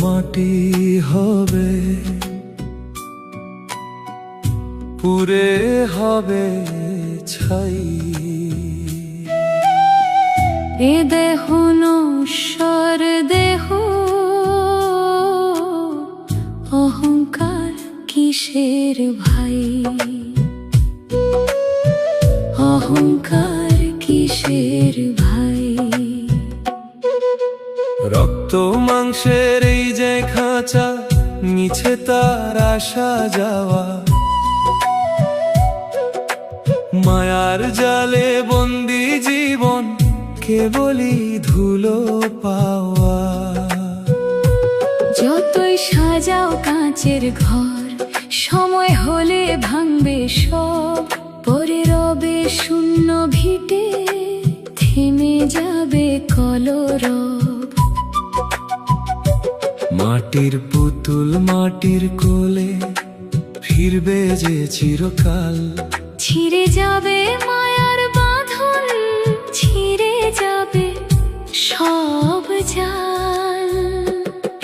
মাটি হবে, পুরে হবে ছাই। এ দেহ নশ্বর দেহ, অহংকার কিসের ভাই? অহংকার কিসের ভাই? রক্ত মাংসের এই যে খাঁচা, মিছে তার আসা যাওয়া, মায়ার জালে বন্দি জীবন, কেবলই ধুলো পাওয়া। যতই সাজাও কাঁচের ঘর, সময় হলে ভাঙবে সব। পরে রবে শূন্য ভিটে, থেমে যাবে কলরব। মাটির পুতুল মাটির কোলে, ফিরবে যে চিরকাল। ছিঁড়ে যাবে মায়ার বাঁধন, ছিঁড়ে যাবে সব জাল।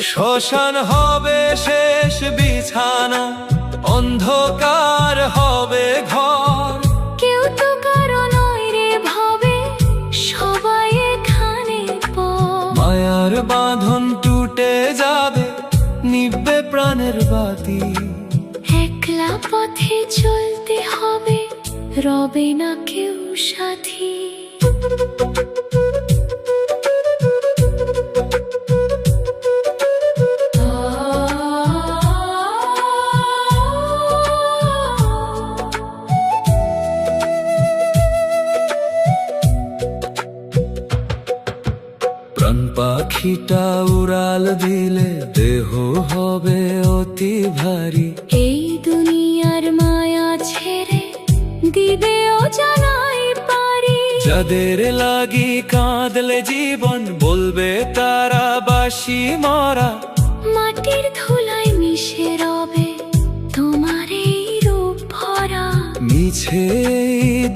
শ্মশান হবে শেষ বিছানা, অন্ধকার হবে ঘর। কেউ তো কারো নয় রে ভাবে, সবাই এখানে পর। মায়ার বাঁধন টুটে যাবে, নিভবে প্রাণের বাতি। একলা পথে চলতে হবে, রবে না কেউ সাথী। প্রাণ পাখিটা উড়াল দিলে, দেহ হবে অতি ভারী। এই দুনিয়ার মায়া ছেড়ে দিবে অজানাই পারি। যাদের লাগি কাঁদলে জীবন, বলবে তারা বাসি মরা। মাটির ধুলায় মিশে রবে তোমার এই রূপ ভরা। মিছে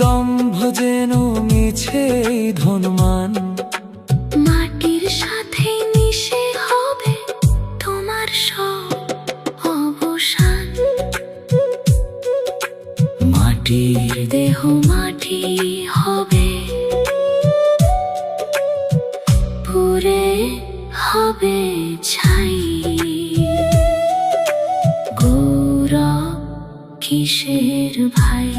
দম্ভ যেন মিছে ধনমান, মাটির সাথে মিশে হবে তোমার সব অবসান। মাটির দেহ মাটি হবে, পুরে হবে ছাই। গৌরব কিসের ভাই?